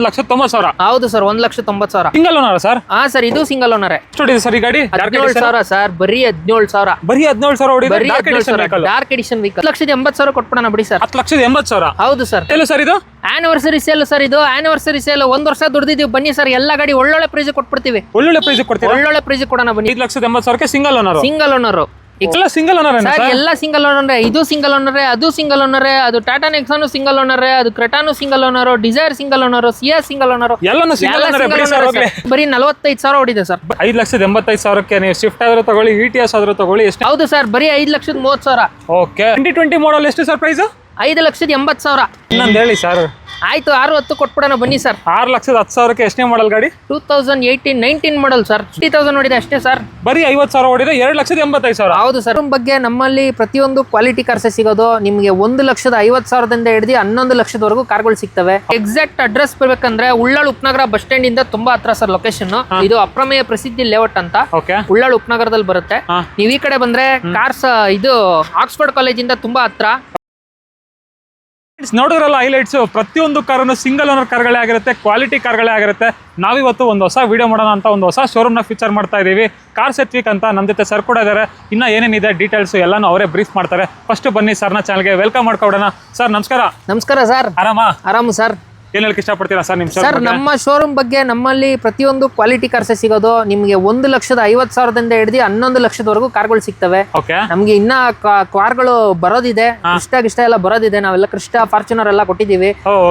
1,90,000 ಹೌದು sir 1,90,000 single owner sir. ಹಾ sir ಇದು ಸಿಂಗಲ್ ಓನರ್. ಎಷ್ಟು ಸರ್ ಈ ಗಾಡಿ? 17,000 ಸರ್, ಬರೀ 17,000. ಬರೀ 17,000 ಹೊಡಿದೆ. ಬರೀ 17,000 ಡಾರ್ಕ್ ಎಡಿಷನ್ ವೆಹಿಕಲ್. 1,80,000 ಕೊಟ್ಬಿಡೋಣ ಬಿಡಿ ಸರ್. 10,80,000. ಹೌದು ಸರ್. ಎಲ್ಲ ಸರ್ ಇದು ಆನಿವರ್ಸರಿ ಸೇಲ್ ಸರ್, ಇದು ಆನಿವರ್ಸರಿ ಸೇಲ್. 1 ವರ್ಷ ದುಡ್ದಿದ್ದೀವಿ, ಬನ್ನಿ ಸರ್ ಎಲ್ಲಾ ಗಾಡಿ ಒಳ್ಳೊಳ್ಳೆ ಪ್ರೈಸ್ ಕೊಟ್ಬಿಡ್ತೀವಿ. ಒಳ್ಳೊಳ್ಳೆ ಪ್ರೈಸ್ ಕೊಡ್ತೀರಾ? ಒಳ್ಳೊಳ್ಳೆ ಪ್ರೈಸ್ ಕೊಡೋಣ ಬನ್ನಿ. 5,80,000ಕ್ಕೆ ಸಿಂಗಲ್ ಓನರ್. ಸಿಂಗಲ್ ಓನರ್ ಎಲ್ಲ ಸಿಂಗಲ್ ಓನರ್ ಸರ್, ಎಲ್ಲ ಸಿಂಗಲ್ ಓನರ್. ಇದು ಸಿಂಗಲ್ ಓನರ್, ಅದು ಸಿಂಗಲ್ ಓನರ್, ಅದು ಟಾಟಾ ನೆಕ್ಸಾನು ಸಿಂಗಲ್ ಓನರ್, ಅದು ಕ್ರೆಟಾನು single owner, Dzire single owner, Ciaz single owner, ಎಲ್ಲಾನು ಸಿಂಗಲ್ ಓನರ್. ಬರೀ 45,000 ಹೊಡಿದೆ ಸರ್. 5,85,000ಕ್ಕೆ ನೀವು ಶಿಫ್ಟ್ ಆದ್ರೂ ತಗೊಳ್ಳಿ, ETS ಆದ್ರೂ ತಗೊಳ್ಳಿ. ಎಷ್ಟು? ಹೌದು ಸರ್, ಬರೀ 5,30,000. ಓಕೆ. 2020 ಮಾಡಲ್ ಎಷ್ಟು ಸರ್ ಪ್ರೈಸ್? 5,80,000. ಇನ್ನೊಂದು ಹೇಳಿ ಸರ್. ಆಯ್ತು 6,10 ಕೊಟ್ಬಿಡೋಣ ಬನ್ನಿ ಸರ್. 6,10,000ಕ್ಕೆ ಎಷ್ಟನೇ ಮಾಡಲ್ ಗಾಡಿ? 2018-19 ಮಾಡಲ್ ಸರ್. 50,000 ಹೊಡಿದೆ ಅಷ್ಟೇ ಸರ್. ಬರೀ 50,000 ಹೊಡಿದೆ. 2,85,000. ಹೌದು ಸರ್. ಬಗ್ಗೆ ನಮ್ಮಲ್ಲಿ ಪ್ರತಿಯೊಂದು ಕ್ವಾಲಿಟಿ ಕಾರ್ಸ್ ಸಿಗೋದು ನಿಮಗೆ 1,50,000ದಿಂದ ಹಿಡಿದು 11 ಲಕ್ಷದವರೆಗೂ ಕಾರ್ಗಳು ಸಿಗ್ತವೆ. ಎಕ್ಸಾಕ್ಟ್ ಅಡ್ರೆಸ್ ಬರ್ಬೇಕಂದ್ರೆ ಉಳ್ಳಾಳ್ ಉಪನಗರ ಬಸ್ ಸ್ಟ್ಯಾಂಡ್ ಇಂದ ತುಂಬಾ ಹತ್ರ ಸರ್ ಲೊಕೇಶನ್. ಇದು ಅಪ್ರಮೇಯ ಪ್ರಸಿದ್ಧಿ ಲೇಔಟ್ ಅಂತ ಉಳ್ಳಾಳ್ ಉಪನಗರದಲ್ಲಿ ಬರುತ್ತೆ. ನೀವು ಈ ಕಡೆ ಬಂದ್ರೆ ಕಾರ್ಸ್ ಇದು ಆಕ್ಸ್ಫರ್ಡ್ ಕಾಲೇಜ್ ಇಂದ ತುಂಬಾ ಹತ್ರ. ನೋಡಿದ್ರಲ್ಲ ಹೈಲೈಟ್ಸ್. ಪ್ರತಿಯೊಂದು ಕಾರನ್ನು ಸಿಂಗಲ್ ಓನರ್ ಕಾರ್ಗಳೇ ಆಗಿರುತ್ತೆ, ಕ್ವಾಲಿಟಿ ಕಾರ್ಗಳೇ ಆಗಿರುತ್ತೆ. ನಾವಿವತ್ತು ಒಂದು ಹೊಸ ವಿಡಿಯೋ ಮಾಡೋಣ ಅಂತ ಒಂದು ಹೊಸ ಶೋರೂಮ್ನ ಫೀಚರ್ ಮಾಡ್ತಾ ಇದೀವಿ. ಕಾರ್ ಸೆಟ್ವಿಕ್ ಅಂತ. ನಮ್ಮ ಜೊತೆ ಸರ್ ಕೂಡ ಇದ್ದಾರೆ. ಇನ್ನ ಏನೇನಿದೆ ಡೀಟೇಲ್ಸ್ ಎಲ್ಲಾನು ಅವರೇ ಬ್ರೀಫ್ ಮಾಡ್ತಾರೆ. ಫಸ್ಟ್ ಬನ್ನಿ ಸರ್ನ ಚಾನಲ್ಗೆ ವೆಲ್ಕಮ್ ಮಾಡ್ಕೊಡೋಣ. ಸರ್ ನಮಸ್ಕಾರ. ನಮಸ್ಕಾರ ಸರ್. ಆರಾಮ ಸರ್. ಏನ್ ಹೇಳಕ್ ಇಷ್ಟಪಡ್ತೀರಾ ಸರ್ ನಿಮ್ಮ ಸರ್? ನಮ್ಮ ಶೋರೂಮ್ ಬಗ್ಗೆ ನಮ್ಮಲ್ಲಿ ಪ್ರತಿಯೊಂದು ಕ್ವಾಲಿಟಿ ಕಾರ್ಸ್ ಸಿಗೋದು ನಿಮಗೆ 1,50,000ದಿಂದ ಹಿಡಿದು 11 ಲಕ್ಷದವರೆಗೂ ಕಾರ್ಗಳು ಸಿಗ್ತವೆ. ನಮ್ಗೆ ಇನ್ನ ಕಾರ್ಗಳು ಬರೋದಿದೆ, ಇಷ್ಟ ಎಲ್ಲ ಬರೋದಿದೆ. ನಾವೆಲ್ಲ ಕ್ರಿಸ್ಟಾ, ಫಾರ್ಚುನರ್ ಎಲ್ಲ ಕೊಟ್ಟಿದೀವಿ.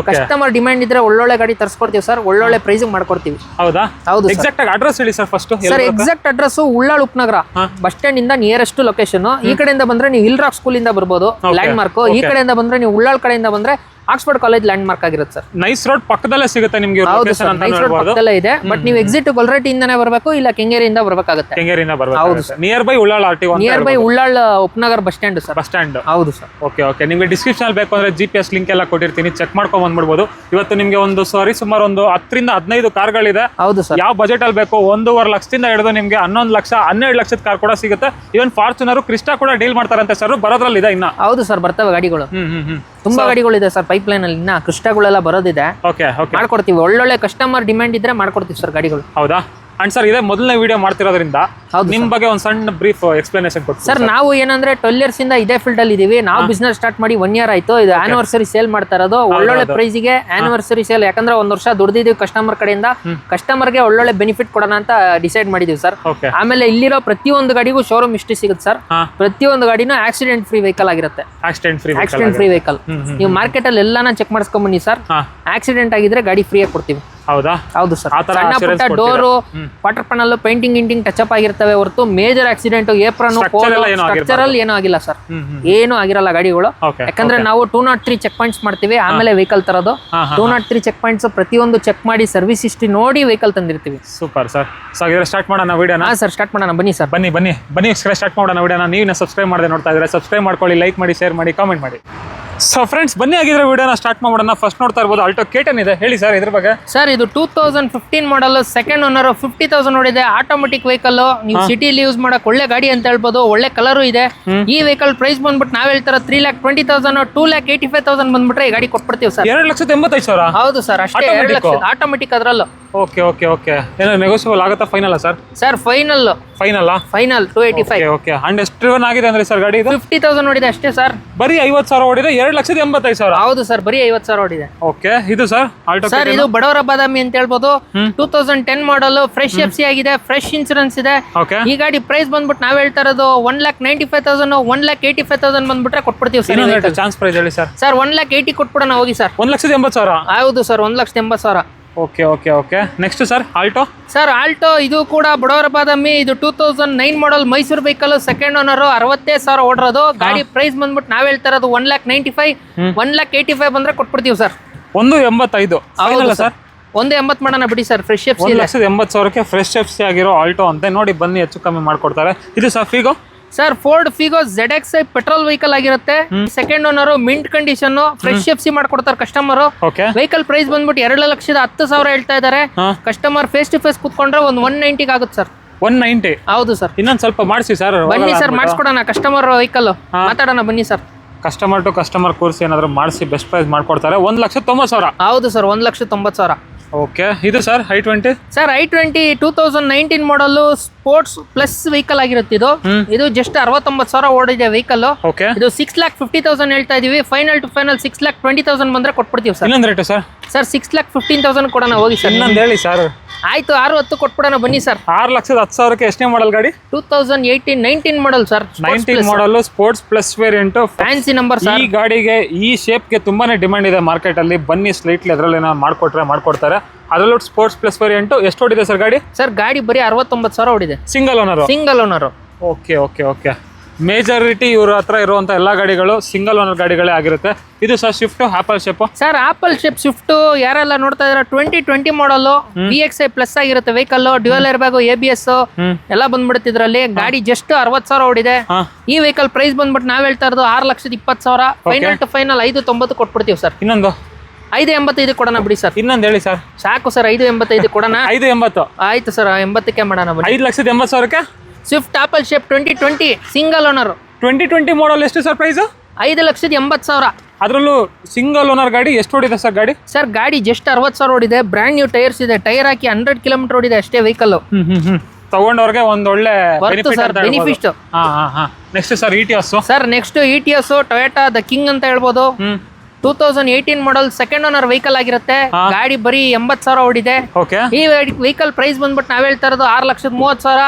ಕಸ್ಟಮರ್ ಡಿಮ್ಯಾಂಡ್ ಇದ್ರೆ ಒಳ್ಳೊಳ್ಳೆ ಗಾಡಿ ತರಿಸ್ಕೊಡ್ತೀವಿ ಸರ್. ಒಳ್ಳೊಳ್ಳೆ ಪ್ರೈಸ್ ಮಾಡ್ಕೊಡ್ತೀವಿ. ಹೌದಾ? ಹೌದು. ಎಕ್ಸಾಕ್ಟ್ ಅಡ್ರೆಸ್ ಹೇಳಿ sir first. Sir exact address Ullal ಉಪನಗರ ಬಸ್ ಸ್ಟ್ಯಾಂಡ್ ಇಂದ ನಿಯರೆಸ್ಟ್ ಲೊಕೇಶನ್. ಈ ಕಡೆಯಿಂದ ಬಂದ್ರೆ ನೀವು ಹಿಲ್ ರಾಕ್ ಸ್ಕೂಲ್ ಇಂದ ಬರ್ಬೋದು, ಲ್ಯಾಂಡ್ ಮಾರ್ಕ್. ಈ ಕಡೆಯಿಂದ ಬಂದ್ರೆ ನೀವು ಉಳ್ಳಾಳ್ ಕಡೆಯಿಂದ ಬಂದ್ರೆ ಆಕ್ಸ್ಫರ್ಡ್ ಕಾಲೇಜ್ ಲ್ಯಾಂಡ್ ಮಾರ್ಕ್ ಆಗಿರುತ್ತೆ ಸರ್. ನೈಸ್ ರೋಡ್ ಪಕ್ಕದಲ್ಲೇ ಸಿಗುತ್ತೆ ನಿಮಗೆ. ನೈಸ್ ರೋಡ್ ಪಕ್ಕದಲ್ಲೇ ಇದೆ. ಬಟ್ ನೀವು ಎಕ್ಸಿಟ್ ಗೊಲ್ರಟ್ಟಿ ಇಂದಾನೆ ಬರಬೇಕು, ಇಲ್ಲ ಕೆಂಗೇರಿಯಿಂದ ಬರಬೇಕಾಗುತ್ತೆ. ಕೆಂಗೇರಿಯಿಂದ ಬರಬೇಕು. ಹೌದು sir. Near by Ullal RTO. Near by Ullal ಉಪನಗರ bus stand sir. Bus stand. ಹೌದು ಸರ್. ಓಕೆ. ನಿಮಗೆ ಡಿಸ್ಕ್ರಿಪ್ಷನ್ ಬೇಕು ಅಂದ್ರೆ GPS ಲಿಂಕ್ ಎಲ್ಲ ಕೊಟ್ಟಿರ್ತೀನಿ, ಚೆಕ್ ಮಾಡ್ಕೊಂಡ್ ಬಂದ್ಬಿಡ್ಬೋದು. ಇವತ್ತು ನಿಮಗೆ ಸುಮಾರು ಒಂದು 10ರಿಂದ 15 ಕಾರ್ಗಳಿದೆ. ಹೌದು ಸರ್. ಯಾವ ಬಜೆಟ್ ಅಲ್ಲಿ ಬೇಕು 1.5 ಲಕ್ಷದಿಂದ ಹಿಡಿದು ನಿಮಗೆ 11 ಲಕ್ಷ 12 ಲಕ್ಷದ ಕಾರ್ ಕೂಡ ಸಿಗುತ್ತೆ. ಇವನ್ ಫಾರ್ಚುನರ್, ಕ್ರಿಸ್ಟಾ ಕೂಡ ಡೀಲ್ ಮಾಡ್ತಾರಂತೆ ಸರ್. ಬರೋದ್ರಲ್ಲಿ ಇದೆ ಇನ್ನ. ಹೌದು ಸರ್, ಬರ್ತವೆ ಗಾಡಿಗಳು. ತುಂಬಾ ಗಾಡಿಗಳಿದೆ ಸರ್ ಪೈಪ್ ಲೈನ್ ಅಲ್ಲಿ. ಇನ್ನ ಕ್ರಿಸ್ಟಾಗಳೆಲ್ಲ ಬರೋದಿದೆ. ಮಾಡ್ಕೊಡ್ತೀವಿ. ಒಳ್ಳೊಳ್ಳೆ ಕಸ್ಟಮರ್ ಡಿಮ್ಯಾಂಡ್ ಇದ್ರೆ ಮಾಡ್ಕೊಡ್ತೀವಿ ಸರ್ ಗಾಡಿಗಳು. ಹೌದಾ? ಅಂಡ್ ಸರ್ ಇದೇ ಮೊದಲನೇ ವಿಡಿಯೋ ಮಾಡ್ತಿರೋದ್ರಿಂದ ನಿಮ್ ಬಗ್ಗೆ ಒಂದು ಸಣ್ಣ ಬ್ರೀಫ್ ಎಕ್ಸ್ಪ್ಲನೇಷನ್ ಕೊಡ್ತೀವಿ ಸರ್. ನಾವು ಏನಂದ್ರೆ 12 years ಇಂದ ಇದೇ ಫೀಲ್ಡ್ ಅಲ್ಲಿ ಇದೀವಿ. ನಾವು ಬಿಸ್ನೆಸ್ ಸ್ಟಾರ್ಟ್ ಮಾಡಿ 1 year ಆಯ್ತು. ಇದು ಆನಿವರ್ಸರಿ ಸೇಲ್ ಮಾಡ್ತಾ ಇರೋದು. ಒಳ್ಳೊಳ್ಳೆ ಪ್ರೈಸಿಗೆ ಆನಿವರ್ಸರಿ ಸೇಲ್. ಯಾಕಂದ್ರೆ 1 ವರ್ಷ ದುಡ್ದಿದೀವಿ ಕಸ್ಟಮರ್ ಕಡೆಯಿಂದ. ಕಸ್ಟಮರ್ಗೆ ಒಳ್ಳೊಳ್ಳೆ ಬೆನಿಫಿಟ್ ಕೊಡೋಣ ಅಂತ ಡಿಸೈಡ್ ಮಾಡಿದೀವಿ ಸರ್. ಆಮೇಲೆ ಇಲ್ಲಿರೋ ಪ್ರತಿಯೊಂದು ಗಾಡಿಗೂ ಶೋರೂಮ್ ಹಿಸ್ಟ್ರಿ ಸಿಗುತ್ತೆ ಸರ್. ಪ್ರತಿಯೊಂದು ಗಾಡಿನೂ ಆಕ್ಸಿಡೆಂಟ್ ಫ್ರೀ ವೆಹಿಕಲ್ ಆಗಿರುತ್ತೆ. Accident free vehicle. ನೀವು ಮಾರ್ಕೆಟ್ ಅಲ್ಲಿ ಎಲ್ಲಾನ ಚೆಕ್ ಮಾಡಿಸ್ಕೊಂಡ್ ಬನ್ನಿ ಸರ್. ಆಕ್ಸಿಡೆಂಟ್ ಆಗಿದ್ರೆ ಗಾಡಿ ಫ್ರೀ ಆಗಿ ಕೊಡ್ತೀವಿ. ಹೌದಾ? ಹೌದು ಸರ್. ಸಣ್ಣ ಪುಟ್ಟ door, water panel, painting touch up ಆಗಿರ್ತವೆ ಹೊರತು ಮೇಜರ್ ಆಕ್ಸಿಡೆಂಟ್, ಏಪ್ರನ್, ಸ್ಟ್ರಕ್ಚರಲ್ ಏನೂ ಆಗಿಲ್ಲ ಸರ್. ಏನು ಆಗಿರಲ್ಲ ಗಾಡಿಗಳು. ಯಾಕಂದ್ರೆ ನಾವು 203 ಚೆಕ್ ಪಾಯಿಂಟ್ಸ್ ಮಾಡ್ತೀವಿ, ಆಮೇಲೆ ವೆಹಿಕಲ್ ತರೋದು. 203 ಚೆಕ್ ಪಾಯಿಂಟ್ಸ್ ಪ್ರತಿಯೊಂದು ಚೆಕ್ ಮಾಡಿ ಸರ್ವಿಸ್ ಹಿಸ್ಟ್ರಿ ನೋಡಿ ವೆಹಿಕಲ್ ತಂದಿರ್ತೀವಿ. Super sir. ಸ್ಟಾರ್ಟ್ ಮಾಡೋಣ ವಿಡಿಯೋನ. ಸರ್ ಸ್ಟಾರ್ಟ್ ಮಾಡೋಣ ಬನ್ನಿ ಸರ್. ಬನ್ನಿ ಸ್ಟಾರ್ಟ್ ಮಾಡೋಣ ವಿಡಿಯೋನ. ನೀವು ಸಬ್ಸ್ಕ್ರೈಬ್ ಮಾಡದೆ ನೋಡ್ತಾ ಇದ್ರೆ ಸಬ್ಸ್ಕ್ರೈಬ್ ಮಾಡ್ಕೊಳ್ಳಿ, ಲೈಕ್ ಮಾಡಿ, ಶೇರ್ ಮಾಡಿ, ಕಾಮೆಂಟ್ ಮಾಡಿ. ಸೊ ಫ್ರೆಂಡ್ಸ್ ಬನ್ನಿ ಆಗಿದ್ರೆ ವಿಡಿಯೋನ ಸ್ಟಾರ್ಟ್ ಮಾಡೋಣ. ಫಸ್ಟ್ ನೋಡ್ತಾ ಇರ್ಬೋದು ಆಲ್ಟೋ K10 ಇದೆ. ಹೇಳಿ ಸರ್ ಇದ್ರ ಬಗ್ಗೆ. ಸರ್ ಇದು 2015 ಮಾಡಲ್, ಸೆಕೆಂಡ್ ಓನರ್, 50,000 ನೋಡಿದೆ. Automatic vehicle. ನೀವು ಸಿಟಿಲಿ ಯೂಸ್ ಮಾಡಕ್ ಒಳ್ಳೆ ಗಾಡಿ ಅಂತ ಹೇಳ್ಬೋದು. ಒಳ್ಳೆ ಕಲರು ಇದೆ. ಈ ವೆಹಿಕಲ್ ಪ್ರೈಸ್ ಬಂದ್ಬಿಟ್ಟು ನಾವ್ ಹೇಳ್ತಾರ 3,20,000, 2,85,000 ಬಂದ್ಬಿಟ್ರೆ ಈ ಗಾಡಿ ಕೊಟ್ಬಿಡ್ತೀವಿ ಸರ್. 2,85,000. ಹೌದು ಸರ್, ಅಷ್ಟೇ. 2 ಲಕ್ಷ ಆಟೋಮೆಟಿಕ್ ಅದ್ರಲ್ಲೂ. ಓಕೆ. ಏನೋ ನೆಗೋಸಿಯಬಲ್ ಆಗುತ್ತಾ? Final sir? Sir final 285. Okay. And ಎಷ್ಟು ಡ್ರಿವನ್ ಆಗಿದೆ ಅಂದ್ರೆ ಸರ್ ಗಾಡಿ? 50,000 ನೋಡಿದೆ ಅಷ್ಟೇ ಸರ್. ಬರೀ 50,000 ಓಡಿದೆ. 2,85,000. ಹೌದು ಸರ್, ಬರೀ 50,000 ಓಡಿದೆ. ಓಕೆ. ಇದು ಸರ್ ಆಲ್ಟೋ ಸರ್ ಇದು ಬಡವರ ಬಾದಾಮಿ ಅಂತ ಹೇಳ್ಬೋದು. 2010 ಮಾಡಲ್, ಫ್ರೆಶ್ FC ಆಗಿದೆ, ಫ್ರೆಶ್ ಇನ್ಸೂರೆನ್ಸ್ ಇದೆ. ಈ ಗಾಡಿ ಪ್ರೈಸ್ ಬಂದ್ಬಿಟ್ಟು ನಾವ್ ಹೇಳ್ತಾ ಇರೋದು 1,95,000, 1,85,000 ಬಂದ್ಬಿಟ್ರೆ ಕೊಟ್ಬಿಡ್ತೀವಿ ಸರ್. ಚಾನ್ಸ್ ಪ್ರೈಸ್ ಹೇಳಿ ಸರ್. ಸರ್ 1,80,000 ಕೊಟ್ಬಿಡೋಣ ಹೋಗಿ ಸರ್. 1,80,000. ಹೌದು sir, 1,80,000. Okay. Next sir Alto. Sir Alto ಇದು ಕೂಡ ಬಡವರ ಬಾದಾಮಿ. ಇದು 2009 ಮಾಡಲ್, ಮೈಸೂರು ವೆಹಿಕಲ್, ಸೆಕೆಂಡ್ ಓನರ್, 65,000 ಓಡಿರೋದು. ಗಾಡಿ ಪ್ರೈಸ್ ಬಂದ್ಬಿಟ್ಟು ನಾವ್ ಹೇಳ್ತಾ ಇರೋದು 1,95,000, 1,85,000 ಬಂದ್ರೆ ಕೊಟ್ಬಿಡ್ತೀವಿ ಸರ್. 1,85,000 ಸರ್. 1,80,000 ಮಾಡೋಣ ಬಿಡಿ ಸರ್. ಫ್ರೆಶ್ FC 1,80,000ಕ್ಕೆ ಫ್ರೆಶ್ FC ಆಗಿರೋ ಆಲ್ಟೋ ಅಂತ ನೋಡಿ ಬನ್ನಿ, ಹೆಚ್ಚು ಕಮ್ಮಿ ಮಾಡ್ಕೊಡ್ತಾರೆ. ಇದು sir Figo. Sir Ford Figo ZXi petrol vehicle ಆಗಿರುತ್ತೆ. Second owner, mint condition, fresh FC ಮಾಡ್ಕೊಡ್ತಾರೆ ಕಸ್ಟಮರ್. ವೆಹಿಕಲ್ ಪ್ರೈಸ್ ಬಂದ್ಬಿಟ್ಟು 2,10,000 ಹೇಳ್ತಾ ಇದಾರೆ. ಕಸ್ಟಮರ್ ಫೇಸ್ ಟು ಫೇಸ್ ಕುತ್ಕೊಂಡ್ರೆ ಒಂದು 190 ಆಗುತ್ತೆ ಸರ್. 190. ಹೌದು ಸರ್. ಇನ್ನೊಂದು ಸ್ವಲ್ಪ ಮಾಡಿಸಿ ಸರ್. ಬನ್ನಿ ಸರ್ ಮಾಡಿಸ್ಕೊಡೋಣ. ಕಸ್ಟಮರ್ ವೆಹಿಕಲ್ ಮಾತಾಡೋಣ ಬನ್ನಿ sir. Customer to customer course ಏನಾದ್ರು ಮಾಡಿಸಿ ಬೆಸ್ಟ್ ಪ್ರೈಸ್ ಮಾಡ್ಕೊಡ್ತಾರೆ. 1,90,000. ಹೌದು ಸರ್, 1,90,000. ಓಕೆ ಇದು ಸರ್ i20 ಸರ್ i20 2019 ಮಾಡಲು ಸ್ಪೋರ್ಟ್ಸ್ ಪ್ಲಸ್ ವೆಹಿಕಲ್ ಆಗಿರುತ್ತೆ ಇದು ಜಸ್ಟ್ 69,000 ಓಡಿದೆ ವೆಹಿಕಲ್. ಓಕೆ ಇದು 6,50,000 ಹೇಳ್ತಾ ಇದೀವಿ. ಫೈನಲ್ ಟು ಫೈನಲ್ 6,20,000 ಬಂದ್ರೆ ಕೊಟ್ಬಿಡ್ತೀವಿ ಸರ್. ಇನ್ನೊಂದು ರೇಟು ಸರ್? ಸರ್ 6,15,000 ಕೊಡೋಣ ಹೋಗಿ ಸರ್. ಇನ್ನೊಂದು ಹೇಳಿ ಸರ್. ಆಯ್ತು 6,10 ಕೊಟ್ಬಿಡೋಣ ಬನ್ನಿ ಸರ್. 6,10,000ಕ್ಕೆ ಎಷ್ಟನೇ ಮಾಡಲ್ ಗಾಡಿ? 2018-19 model sir. 19 model sports plus variant, fancy number sir. ಈ ಗಾಡಿಗೆ ಈ ಶೇಪ್ಗೆ ತುಂಬಾನೇ ಡಿಮಾಂಡ್ ಇದೆ ಮಾರ್ಕೆಟ್ ಅಲ್ಲಿ. ಬನ್ನಿ ಸ್ಲೈಟ್ಲಿ ಅದರಲ್ಲಿ ಮಾಡ್ಕೊಡ್ತಾರೆ. ಅದರಲ್ಲೂ ಸ್ಪೋರ್ಟ್ಸ್ ಪ್ಲಸ್ ವೇರಿಯಂಟ್. ಎಷ್ಟು ಓಡಿದೆ ಸರ್ ಗಾಡಿ? ಸರ್ ಗಾಡಿ ಬರೀ 69,000 ಓಡಿದೆ. Single owner. ಓಕೆ. ಮೇಜಾರಿಟಿ ಇವ್ರ ಹತ್ರ ಇರುವಂತ ಎಲ್ಲಾ ಗಾಡಿಗಳು ಸಿಂಗಲ್ ಓನರ್ ಗಾಡಿಗಳೇ ಆಗಿರುತ್ತೆ. ಇದು sir Swift apple shape. Sir apple shape Swift ಯಾರೆಲ್ಲ ನೋಡ್ತಾ ಇದಾರೆ 2020 ಮಾಡಲ್ VXI ಪ್ಲಸ್ ಆಗಿರುತ್ತೆ vehicle. Dual air bag, ABS ಎಲ್ಲ ಬಂದ್ಬಿಡುತ್ತೆ ಇದ್ರಲ್ಲಿ. ಗಾಡಿ ಜಸ್ಟ್ 60,000 ಓಡಿದೆ. ಈ ವೆಹಿಕಲ್ ಪ್ರೈಸ್ ಬಂದ್ಬಿಟ್ಟು ನಾವ್ ಹೇಳ್ತಾ ಇರೋದು 6,20,000. ಫೈನಲ್ ಟು ಫೈನಲ್ 5,90 ಕೊಟ್ಬಿಡ್ತೀವಿ ಸರ್. ಇನ್ನೊಂದು 5,85 ಕೊಡೋಣ ಬಿಡಿ ಸರ್. ಇನ್ನೊಂದು ಹೇಳಿ ಸರ್. ಸಾಕು ಸರ್ 5,85 ಕೊಡೋಣ. 5,80 ಆಯ್ತು ಸರ್ 80ಕ್ಕೆ ಮಾಡೋಣ ಬನ್ನಿ. 5,80,000ಕ್ಕೆ Swift apple shape 2020 single owner. 2020 model ಎಷ್ಟು ಸರ್ ಪ್ರೈಸ್? 5,80,000. ಅದರಲ್ಲೂ ಸಿಂಗಲ್ ಓನರ್ ಗಾಡಿ. ಎಷ್ಟು ಓಡಿದೆ ಸರ್ ಗಾಡಿ? ಸರ್ ಗಾಡಿ ಜಸ್ಟ್ 60,000 ಓಡಿದೆ. ಬ್ರ್ಯಾಂಡ್ ನ್ಯೂ ಟೈರ್ಸ್ ಇದೆ. ಟೈರ್ ಹಾಕಿ 100 ಕಿಲೋಮೀಟರ್ ಓಡಿದೆ ಅಷ್ಟೇ ವೆಹಿಕಲ್. ತಗೊಂಡವ್ರಿಗೆ ಒಂದು ಒಳ್ಳೆ benefit. Next sir Etios. Sir next Etios Toyota the king ಅಂತ ಹೇಳ್ಬೋದು. 2018 ಮಾಡಲ್ ಸೆಕೆಂಡ್ ಓನರ್ ವೆಹಿಕಲ್ ಆಗಿರುತ್ತೆ. ಗಾಡಿ ಬರೀ 80,000 ಓಡಿದೆ. ಈ ವೆಹಿಕಲ್ ಪ್ರೈಸ್ ಬಂದ್ಬಿಟ್ಟು ನಾವ್ ಹೇಳ್ತಾ ಇರೋದು 6,30,000.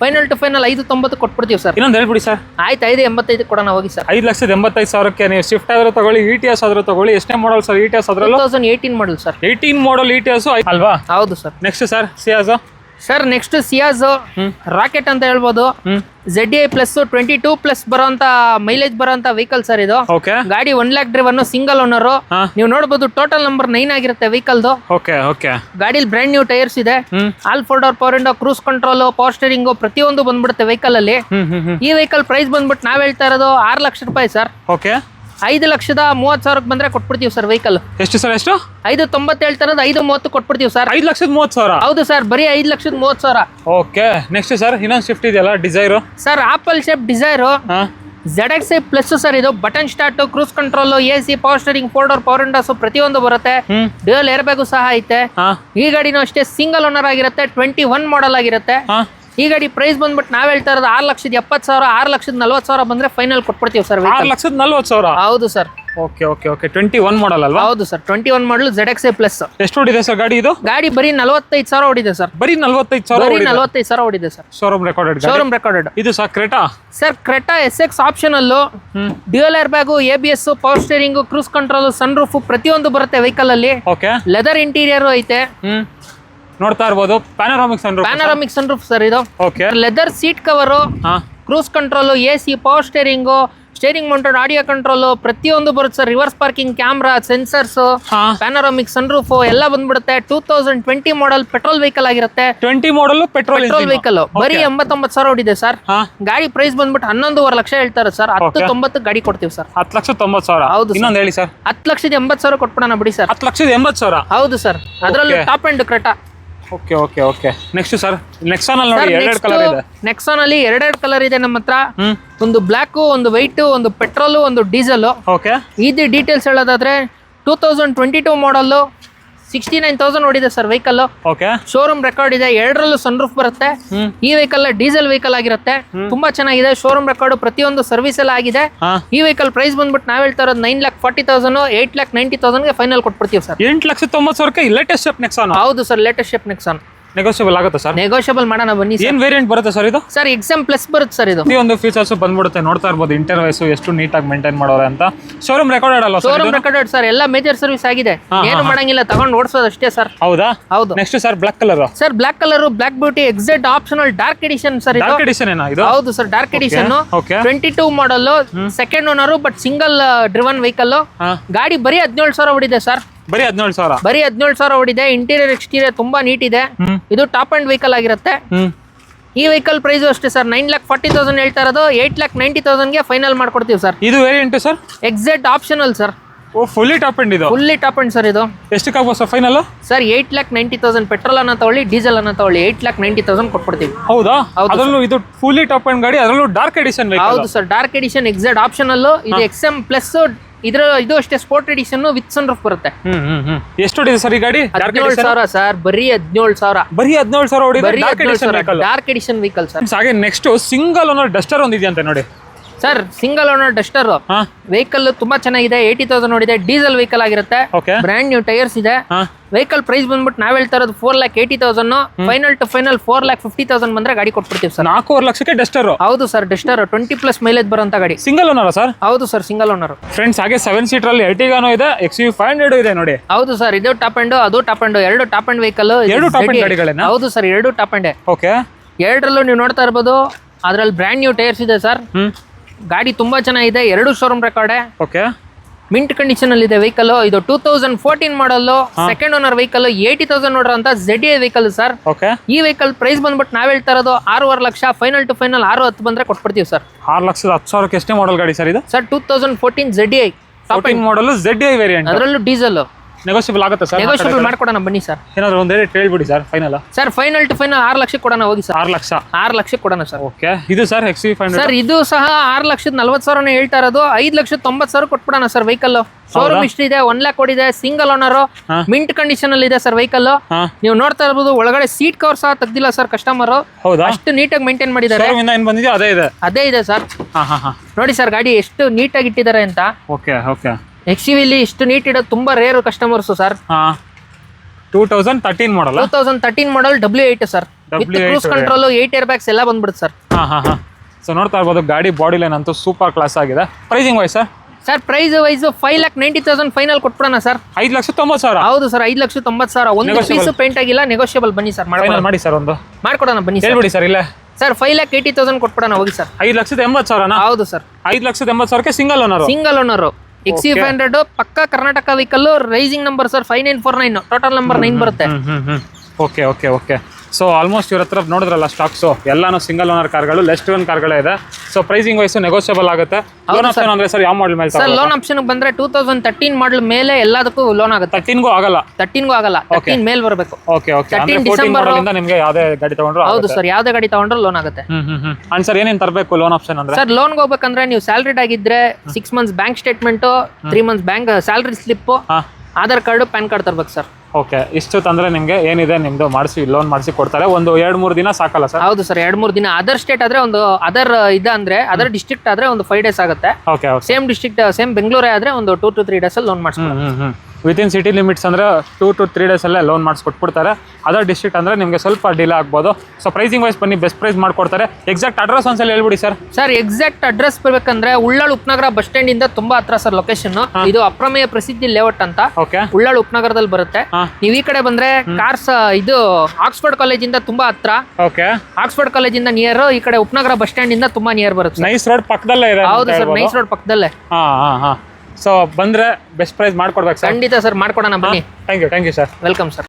ಫೈನಲ್ ಟು ಫೈನಲ್ 5,90 ಕೊಟ್ಬಿಡ್ತೀವಿ ಸರ್. ಇನ್ನೊಂದು ಹೇಳ್ಬಿಡಿ ಸರ್. ಆಯ್ತು 5,85 ಕೊಡೋಣ ಹೋಗಿ ಸರ್. 5,85,000ಕ್ಕೆ ನೀವು ಸ್ವಿಫ್ಟ್ ಆದ್ರೂ ತಗೊಳ್ಳಿ, ಇಟಿಎಸ್ ಆದ್ರೂ ತಗೊಳ್ಳಿ. ಎಷ್ಟನೇ ಮಾಡಲ್ ಸರ್ ಇಟಿಎಸ್? ಅದ್ರಲ್ಲೂ 2018 ಮಾಡಲ್ ಸರ್. 18 ಮಾಡಲ್ ಇಟಿಎಸ್ ಅಲ್ವಾ? ಹೌದು sir. Next sir Ciaz. Sir next Ciaz rocket ಅಂತ ಹೇಳ್ಬೋದು. ZDI ಪ್ಲಸ್ 22 ಪ್ಲಸ್ ಬರೋಂತ ಮೈಲೇಜ್ ಬರೋಂತ ವೆಹಿಕಲ್ ಸರ್ ಇದು. ಗಾಡಿ 1 lakh ಡ್ರೈವನ್ ಸಿಂಗಲ್ ಓನರ್. ನೀವು ನೋಡಬಹುದು ಟೋಟಲ್ ನಂಬರ್ 9 ಆಗಿರುತ್ತೆ ವೆಹಿಕಲ್. ಗಾಡಿಲಿ ಬ್ರ್ಯಾಂಡ್ ನ್ಯೂ ಟೈರ್ಸ್ ಇದೆ. All 4 door power window, cruise control, power steering ಪ್ರತಿಯೊಂದು ಬಂದ್ಬಿಡುತ್ತೆ ವೆಹಿಕಲ್ ಅಲ್ಲಿ. ಈ ವೆಹಿಕಲ್ ಪ್ರೈಸ್ ಬಂದ್ಬಿಟ್ಟು ನಾವ್ ಹೇಳ್ತಾ ಇರೋದು 6 ಲಕ್ಷ ರೂಪಾಯಿ ಸರ್. 5,30,000 ಬಂದ್ರೆ ಕೊಟ್ಬಿಡ್ತೀವಿ ಸರ್ ವೆಹಿಕಲ್. ಎಷ್ಟು ಸರ್? ಎಷ್ಟು? 5,90 ಹೇಳ್ತಾ ಇರೋದು 5,30 ಕೊಟ್ಬಿಡ್ತೀವಿ ಸರ್. 5,30,000? ಹೌದು ಸರ್, ಬರೀ 5,30,000. ಓಕೆ. ನೆಕ್ಸ್ಟ್ ಸರ್ ಇನ್ನೊಂದು ಸ್ವಿಫ್ಟ್ ಇದೆಯಲ್ಲ Dzire. Sir apple shape Dzire ZXi plus sir. ಇದು button start, cruise control, AC, power steering, 4 door power windows ಪ್ರತಿಯೊಂದು ಬರುತ್ತೆ. ಡ್ಯುಯಲ್ ಏರ್ ಬ್ಯಾಗು ಸಹ ಐತೆ. ಈ ಗಾಡಿನೂ ಅಷ್ಟೇ ಸಿಂಗಲ್ ಓನರ್ ಆಗಿರುತ್ತೆ. 21 ಮಾಡಲ್ ಆಗಿರುತ್ತೆ. ಈ ಗಾಡಿ ಪ್ರೈಸ್ ಬಂದ್ಬಿಟ್ಟು ನಾವ್ ಹೇಳ್ತಾ ಇರೋದು 6,70,000. 6,40,000 ಬಂದ್ರೆ ಫೈನಲ್ ಕೊಟ್ಬಿಡ್ತೀವಿ ಸರ್. 6,40,000? ಹೌದು ಸರ್. ಓಕೆ. 21 ಮಾಡಲ್ ಅಲ್ವಾ? ಹೌದು ಸರ್ 21 ಮಾಡಲ್ ZXi ಪ್ಲಸ್. ಎಷ್ಟು ಓಡಿದೆ ಸರ್ ಗಾಡಿ ಇದು? ಗಾಡಿ ಬರೀ 45,000 ಓಡಿದೆ ಸರ್. ಬರೀ 45,000 ಓಡಿದೆ ಸರ್. Showroom recorded. ಇದು sir Creta. Sir Creta SX optional. Dual air bag, ABS, power steering, cruise control, sunroof ಪ್ರತಿಯೊಂದು ಬರುತ್ತೆ ವೆಹಿಕಲ್ ಅಲ್ಲಿ. ಲೆದರ್ ಇಂಟೀರಿಯರ್ ಐತೆ. ನೋಡ್ತಾ ಇರಬಹುದು ಪ್ಯಾನರಾಮಿಕ್ ಸನ್ ರೂಫ್ ಸರ್ ಇದು. Leather seat cover, cruise control, AC, power steering mounted audio control ಪ್ರತಿಯೊಂದು ಬರುತ್ತೆ sir. Reverse parking camera, sensors, panoramic sunroof ಎಲ್ಲ ಬಂದ್ಬಿಡುತ್ತೆ. 2020 ಮಾಡಲ್ ಪೆಟ್ರೋಲ್ ವೆಹಿಕಲ್ ಆಗಿರುತ್ತೆ. 20 ಮಾಡಲ್ ಪೆಟ್ರೋಲ್ ವೆಹಿಕಲ್ ಬರೀ 89,000 ಓಡಿದೆ ಸರ್. ಗಾಡಿ ಪ್ರೈಸ್ ಬಂದ್ಬಿಟ್ಟು 11.5 ಲಕ್ಷ ಹೇಳ್ತಾರೆ ಸರ್. 10,90 ಗಾಡಿ ಕೊಡ್ತೀವಿ ಸರ್. 10,90,000. ಹೌದು. ಇನ್ನೊಂದು ಹೇಳಿ ಸರ್. 10,80,000 ಕೊಟ್ಬಿಡೋಣ ಬಿಡಿ ಸರ್. 10,80,000? ಹೌದು ಸರ್. ಅದರಲ್ಲೂ top and Creta. Okay. Next sir Nexon ಅಲ್ಲಿ ನೋಡಿ ಎರಡು ಕಲರ್ ಇದೆ. ನೆಕ್ಸಾನ್ ಅಲ್ಲಿ ಎರಡು ಕಲರ್ ಇದೆ ನಮ್ಮ ಹತ್ರ. ಒಂದು ಬ್ಲಾಕ್, ಒಂದು ವೈಟ್, ಒಂದು ಪೆಟ್ರೋಲ್, ಒಂದು ಡೀಸೆಲ್. ಇದು ಡೀಟೇಲ್ಸ್ ಹೇಳೋದಾದ್ರೆ 2022 ಮಾಡಲ್ 69,000 ಓಡಿದೆ ಸರ್ ವೆಹಿಕಲ್. ಶೋರೂಮ್ ರೆಕಾರ್ಡ್ ಇದೆ. ಎರಡರಲ್ಲೂ ಸನ್ ರೂಫ್ ಬರುತ್ತೆ. ಈ ವೆಹಿಕಲ್ ಡೀಸೆಲ್ ವೆಹಿಕಲ್ ಆಗಿರುತ್ತೆ. ತುಂಬಾ ಚೆನ್ನಾಗಿದೆ. ಶೋರೂಮ್ ರೆಕಾರ್ಡ್ ಪ್ರತಿಯೊಂದು ಸರ್ವಿಸ್ ಎಲ್ಲ ಆಗಿದೆ. ಈ ವೆಹಿಕಲ್ ಪ್ರೈಸ್ ಬಂದ್ಬಿಟ್ಟು ನಾವ್ ಹೇಳ್ತಾ ಇರೋದು 9,40,000. 8,90,000 ಫೈನಲ್ ಕೊಟ್ಬಿಡ್ತೀವಿ ಸರ್. 8,90,000 latest shape Nexon. ಹೌದು sir, latest shape Nexon. Negotiable ಆಗುತ್ತೆ ಸರ್? ನೆಗೋಷಿಯಬಲ್ ಮಾಡೋಣ ಬನ್ನಿ. ಏನ್ ವೇರಿಯಂಟ್ ಬರುತ್ತೆ ಸರ್ ಇದು? ಸರ್ ಎಕ್ಸಾಮ್ ಪ್ಲಸ್ ಬರುತ್ತೆ ಸರ್ ಇದು. ಈ ಒಂದು ಫೀಚರ್ಸ್ ಬಂದ್ಬಿಡುತ್ತೆ. ನೋಡ್ತಾ ಇರಬಹುದು ಇಂಟರ್ವೈಸ್ ಎಷ್ಟು ನೀಟಾಗಿ ಮೇಂಟೈನ್ ಮಾಡೋರೆ ಅಂತ. ಶೋರೂಮ್ ರೆಕಾರ್ಡೆಡ್ ಅಲ್ಲ? Showroom recorded sir. ಎಲ್ಲ ಮೇಜರ್ ಸರ್ವಿಸ್ ಆಗಿದೆ. ಏನು ಮಾಡಂಗಿಲ್ಲ, ತಗೊಂಡು ಓಡಿಸೋದು ಅಷ್ಟೇ ಸರ್. ಹೌದಾ? ಹೌದು. Next sir black colour. Sir black colour, black beauty ಎಕ್ಸೆಟ್ optional dark edition sir. Dark edition ಏನಾ ಇದು? ಹೌದು sir, dark edition. 22 model, second owner, but single driven vehicle. ಗಾಡಿ ಬರೀ 17,000 ಓಡಿದೆ ಸರ್. ಬರೀ 17,000? ಬರೀ 17,000 ಓಡಿದೆ. ಇಂಟೀರಿಯರ್ ಎಕ್ಸ್ಟೀರಿಯರ್ ತುಂಬಾ ನೀಟ್ ಇದೆ. ಇದು ಟಾಪ್ ಅಂಡ್ ವೆಹಿಕಲ್ ಆಗಿರುತ್ತೆ. ಈ ವೆಹಿಕಲ್ ಪ್ರೈಸ್ ಅಷ್ಟೇ ಸರ್. 9,40,000 ಹೇಳ್ತಾ ಇರೋದು. 8,90,000 ಫೈನಲ್ ಮಾಡ್ಕೊಡ್ತೀವಿ ಸರ್. ಇದು variant sir? Exact optional sir. Fully top and ಇದು? ಫುಲ್ಲಿ ಟಾಪ್ ಅಂಡ್ ಸರ್ ಇದು. ಎಷ್ಟಕ್ಕೆ ಆಗ್ಬೋದು ಸರ್ ಫೈನಲ್? ಸರ್ 8,90,000 ಪೆಟ್ರೋಲ್ ಅನ್ನ ತಗೊಳ್ಳಿ, ಡೀಸೆಲ್ ಅನ್ನ ತಗೊಳ್ಳಿ, 8,90,000 ಕೊಟ್ಬಿಡ್ತೀವಿ. ಹೌದಾ? ಅದರಲ್ಲೂ ಇದು ಫುಲ್ಲಿ ಟಾಪ್ ಅಂಡ್ ಗಾಡಿ, ಅದರಲ್ಲೂ ಡಾರ್ಕ್ ಎಡಿಷನ್. ಹೌದು sir, dark edition exact optional. ಇದು XM ಪ್ಲಸ್ ಇದು ಅಷ್ಟೇ sport edition with sunroof ಬರುತ್ತೆ. ಎಷ್ಟು ಹೊಡಿದೆ ಸರ್ ಈ ಗಾಡಿ? 17,000 ಸರ್, ಬರೀ 17,000. ಬರೀ 17,000 ಹೊಡಿದೆ. ಬರೀ 17,000 ಡಾರ್ಕ್ ಎಡಿಷನ್ ವೆಹಿಕಲ್ ಸರ್. ಹಾಗೆ ನೆಕ್ಸ್ಟ್ ಸಿಂಗಲ್ ಓನರ್ ಡಸ್ಟರ್ ಒಂದಿದೆಯಂತೆ ನೋಡಿ sir. Single owner Duster vehicle ತುಂಬಾ ಚೆನ್ನಾಗಿದೆ. 80,000 ನೋಡಿದೆ. ಡೀಸೆಲ್ ವೆಹಿಕಲ್ ಆಗಿರುತ್ತೆ. ಬ್ರ್ಯಾಂಡ್ ನ್ಯೂ ಟೈರ್ಸ್ ಇದೆ. ವೆಹಿಕಲ್ ಪ್ರೈಸ್ ಬಂದ್ಬಿಟ್ಟು ನಾವ್ ಹೇಳ್ತಾ ಇರೋದು 4,80,000. ಫೈನಲ್ ಟು ಫೈನಲ್ 4,50,000 ಬಂದ್ರೆ ಗಾಡಿ ಕೊಟ್ಬಿಡ್ತೀವಿ ಸರ್. 4.5 ಲಕ್ಷಕ್ಕೆ ಡಸ್ಟರ್. ಹೌದು ಸರ್, ಡಸ್ಟರ್ 20+ ಮೈಲೇಜ್ ಬರುವಂತ ಗಾಡಿ. Single owner sir? ಹೌದು ಸರ್, ಸಿಂಗಲ್ ಓನರ್. ಫ್ರೆಂಡ್ಸ್ ಹಾಗೆ 7 ಸೀಟರ್ ಅಲ್ಲಿ ಎರ್ಟಿಗಾನೋ ಇದೆ, XUV 500 ಇದೆ ನೋಡಿ. ಹೌದು ಸರ್, ಇದು ಟಾಪ್ ಅಂಡ್ ಅದು ಟಾಪ್ ಅಂಡ್, ಎರಡು ಟಾಪ್ ಅಂಡ್ ವೆಹಿಕಲ್. ಎರಡು ಟಾಪ್ ಅಂಡ್ ಗಾಡಿಗಳೇನಾ? ಹೌದು ಸರ್, ಎರಡು ಟಾಪ್ ಅಂಡ್. ಓಕೆ. ಎರಡರಲ್ಲೂ ನೀವು ನೋಡ್ತಾ ಇರ್ಬೋದು, ಅದ್ರಲ್ಲಿ ಬ್ರ್ಯಾಂಡ್ ನ್ಯೂ ಟೈರ್ಸ್ ಇದೆ ಸರ್. ಗಾಡಿ ತುಂಬಾ ಚೆನ್ನಾಗಿದೆ. ಎರಡು showroom record. Okay. Mint condition ಅಲ್ಲಿ ಇದೆ ವೆಹಿಕಲ್. ಇದು 2014 ಮಾಡಲ್, ಸೆಕೆಂಡ್ ಓನರ್ ವೆಹಿಕಲ್. 80,000 ನೋಡ್ರಂತ ZDI ವೆಹಿಕಲ್ ಸರ್. ಓಕೆ. ಈ ವೆಹಿಕಲ್ ಪ್ರೈಸ್ ಬಂದ್ಬಿಟ್ಟು ನಾವ್ ಹೇಳ್ತಾ ಇರೋದು 6.5 ಲಕ್ಷ. ಫೈನಲ್ ಟು ಫೈನಲ್ 6.10 ಬಂದ್ರೆ ಕೊಟ್ಬಿಡ್ತೀವಿ ಸರ್. 6,10,000 ಎಷ್ಟೇ ಮಾಡಲ್ ಗಾಡಿ ಸರ್ ಇದು? Sir 2014 ZDI top end model ZDI variant. ಅದರಲ್ಲೂ ಡೀಸೆಲ್. ನೆಗೋಷಿಯಬಲ್ ಆಗುತ್ತೆ ಸರ್? ನೆಗೋಷಿಯಬಲ್ ಮಾಡ್ಕೊಡೋಣ ಬನ್ನಿ ಸರ್. ಏನಾದ್ರು ಒಂದು ರೇಟ್ ಹೇಳ್ಬಿಡಿ sir final. Sir final to final 6 ಲಕ್ಷಕ್ಕೆ ಕೊಡೋಣ ಹೋಗಿ ಸರ್. 6 ಲಕ್ಷ. 6 ಲಕ್ಷಕ್ಕೆ ಕೊಡೋಣ ಸರ್. ಓಕೆ. ಇದು ಸರ್ XUV 500 ಸರ್, ಇದು ಸಹ 6,40,000 ಹೇಳ್ತಾ ಇರೋದು. 5,90,000 ಕೊಟ್ಬಿಡೋಣ ಸರ್ ವೆಹಿಕಲ್. ಶೋರೂಮ್ ಹಿಸ್ಟ್ರಿ ಇದೆ, 1 lakh ಓಡಿದೆ, ಸಿಂಗಲ್ ಓನರ್, ಮಿಂಟ್ ಕಂಡೀಷನ್ ಅಲ್ಲಿ ಇದೆ ಸರ್ ವೆಹಿಕಲ್. ನೀವು ನೋಡ್ತಾ ಇರ್ಬೋದು, ಒಳಗಡೆ ಸೀಟ್ ಕವರ್ ಸಹ ತೆಗ್ದಿಲ್ಲ ಸರ್ ಕಸ್ಟಮರ್. ಹೌದಾ? ಅಷ್ಟು ನೀಟಾಗಿ ಮೇಂಟೈನ್ ಮಾಡಿದ್ದಾರೆ. ಏನ್ ಬಂದಿದೆ ಅದೇ ಇದೆ. ಅದೇ ಇದೆ ಸರ್. ನೋಡಿ ಸರ್ ಗಾಡಿ ಎಷ್ಟು ನೀಟಾಗಿ ಇಟ್ಟಿದ್ದಾರೆ ಅಂತ. Okay okay. XUV ಇಲ್ಲಿ ಇಷ್ಟು ನೀಟ್ ಇಡೋದು ತುಂಬಾ rare customers sir. 2013 model. 2013 model W8 sir. With cruise control, 8 air bags ಎಲ್ಲ ಬಂದ್ಬಿಡುತ್ತೆ ಸರ್. ಸೊ ನೋಡ್ತಾ ಇರ್ಬೋದು, ಗಾಡಿ ಬಾಡಿ ಲೈನ್ ಅಂತೂ ಸೂಪರ್ ಕ್ಲಾಸ್ ಆಗಿದೆ. Pricing wise sir? Sir price wise 5,90,000 final ಕೊಟ್ಬಿಡೋಣ ಸರ್. 5,90,000? ಹೌದು ಸರ್, 5,90,000. ಒಂದು ಪೀಸ್ ಪೇಂಟ್ ಆಗಿಲ್ಲ, ನೆಗೋಷಿಯಬಲ್. ಬನ್ನಿ ಸರ್, ಮಾಡಿ ಸರ್, ಒಂದು ಮಾಡ್ಕೊಡೋಣ ಬನ್ನಿ ಹೇಳ್ಬಿಡಿ ಸರ್. ಇಲ್ಲ ಸರ್ 5,80,000 ಕೊಟ್ಬಿಡೋಣ ಹೋಗಿ ಸರ್. 5,80,000? ಹೌದು ಸರ್, 5,80,000ಕ್ಕೆ single owner. Single owner XUV 500 ಪಕ್ಕಾ Karnataka vehicle. Raising number sir 5949, total number 9 ಬರುತ್ತೆ. Okay okay okay. So almost ಇವ್ರ ಹತ್ರ ನೋಡಿದ್ರಲ್ಲ ಸ್ಟಾಕ್ಸು ಎಲ್ಲಾನು ಸಿಂಗಲ್ ಓನರ್ ಕಾರ್ಗಳು, ಲೆಸ್ಟ್ ಓನ್ ಕಾರ್ಗಳೇ ಇದೆ. ಸೊ ಪ್ರೈಸಿಂಗ್ ವೈಸ್ ನೆಗೋಷಿಯಬಲ್ ಆಗುತ್ತೆ. ಲೋನ್ ಆಪ್ಷನ್ ಅಂದ್ರೆ ಸರ್ ಯಾವ ಮಾಡಲ್ ಮೇಲೆ ಸರ್? ಲೋನ್ ಆಪ್ಷನ್ ಬಂದ್ರೆ 2013 ಮಾಡಲ್ ಮೇಲೆ ಎಲ್ಲದಕ್ಕೂ ಲೋನ್ ಆಗುತ್ತೆ. 13ಗೂ ಆಗಲ್ಲ? 13ಗೂ ಆಗಲ್ಲ, 13 ಮೇಲೆ ಬರಬೇಕು. Okay okay. 14 ಮಾಡಲ್ ಇಂದ ನಿಮಗೆ ಯಾವುದೇ ಗಾಡಿ ತಗೊಂಡ್ರು? ಹೌದು ಸರ್, ಯಾವುದೇ ಗಾಡಿ ತಗೊಂಡ್ರು ಲೋನ್ ಆಗುತ್ತೆ. ಅಂಡ್ ಸರ್ ಏನೇನು ತರಬೇಕು ಲೋನ್ ಆಪ್ಷನ್ ಅಂದ್ರೆ? ಸರ್ ಲೋನ್ಗೆ ಹೋಗ್ಬೇಕಂದ್ರೆ ನೀವು ಸ್ಯಾಲರಿಡ್ ಆಗಿದ್ರೆ 6 months bank statement, 3 months bank salary slip, Aadhaar card, PAN card ತರ್ಬೇಕು ಸರ್. ಓಕೆ. ಇಷ್ಟು ತಂದ್ರೆ ನಿಮಗೆ ಏನಿದೆ ನಿಮ್ದು ಮಾಡಿಸಿ ಲೋನ್ ಮಾಡಿಸಿ ಕೊಡ್ತಾರೆ. ಒಂದು 2-3 ದಿನ ಸಾಕಲ್ಲ ಸರ್? ಹೌದು ಸರ್, 2-3 ದಿನ. ಅದರ್ ಸ್ಟೇಟ್ ಆದ್ರೆ ಒಂದು ಅದರ್ ಅಂದ್ರೆ ಅದರ್ ಡಿಸ್ಟ್ರಿಕ್ಟ್ ಆದ್ರೆ ಒಂದು 5 days ಆಗುತ್ತೆ. ಓಕೆ. ಸೇಮ್ ಡಿಸ್ಟ್ರಿಕ್ಟ್ ಸೇಮ್ ಬೆಂಗಳೂರೇ ಆದ್ರೆ ಒಂದು 2 to 3 days ಅಲ್ಲಿ ಲೋನ್ ಮಾಡಿಸ್ಕೊಡ್ತಾರೆ. ವಿತಿನ್ ಸಿಟಿ ಲಿಮಿಟ್ಸ್ ಅಂದ್ರೆ 2 to 3 days ಅಲ್ಲೇ ಲೋನ್ ಮಾಡಿಸ್ಕೊಟ್ಬಿಡ್ತಾರೆ. ಅದರ್ ಡಿಸ್ಟ್ರಿಕ್ಟ್ ಅಂದ್ರೆ ನಿಮಗೆ ಸ್ವಲ್ಪ ಡಿಲೇ ಆಗ್ಬೋದು. ಸೊ ಪ್ರೈಸಿಂಗ್ ವೈಸ್ ಬನ್ನಿ, ಬೆಸ್ಟ್ ಪ್ರೈಸ್ ಮಾಡ್ಕೊಡ್ತಾರೆ. ಎಕ್ಸಾಕ್ಟ್ ಅಡ್ರೆಸ್ ಒಂದ್ಸಲ ಹೇಳ್ಬಿಡಿ ಸರ್. ಸರ್ ಎಕ್ಸಾಕ್ಟ್ ಅಡ್ರೆಸ್ ಬರ್ಬೇಕಂದ್ರೆ ಉಳ್ಳಾಳ್ ಉಪನಗರ ಬಸ್ ಸ್ಟ್ಯಾಂಡ್ ಇಂದ ತುಂಬಾ ಹತ್ರ ಸರ್ ಲೊಕೇಶನ್. ಇದು ಅಪ್ರಮೇಯ ಪ್ರಸಿದ್ಧಿ ಲೇಔಟ್ ಅಂತ ಉಳ್ಳಾಳ್ ಉಪನಗರದಲ್ಲಿ ಬರುತ್ತೆ. ನೀವು ಈ ಕಡೆ ಬಂದ್ರೆ ಕಾರ್ಸ್ ಇದು ಆಕ್ಸ್ಫರ್ಡ್ ಕಾಲೇಜ್ ಇಂದ ತುಂಬಾ ಹತ್ರ. ಓಕೆ. ಆಕ್ಸ್ಫರ್ಡ್ ಕಾಲೇಜ್ ಇಂದ ನಿಯರ್, ಈ ಕಡೆ ಉಪನಗರ ಬಸ್ ಸ್ಟ್ಯಾಂಡ್ ಇಂದ ತುಂಬಾ ನಿಯರ್ ಬರುತ್ತೆ. ನೈಸ್ ರೋಡ್ ಪಕ್ಕದಲ್ಲೇ ಇದೆ. ಹೌದು ಸರ್, ನೈಸ್ ರೋಡ್ ಪಕ್ಕದಲ್ಲೇ. ಸೊ ಬಂದ್ರೆ ಬೆಸ್ಟ್ ಪ್ರೈಸ್ ಮಾಡ್ಕೊಡ್ಬೇಕು ಸರ್? ಖಂಡಿತ ಸರ್, ಮಾಡ್ಕೊಡೋಣ ಬನ್ನಿ. Thank you sir. Welcome sir.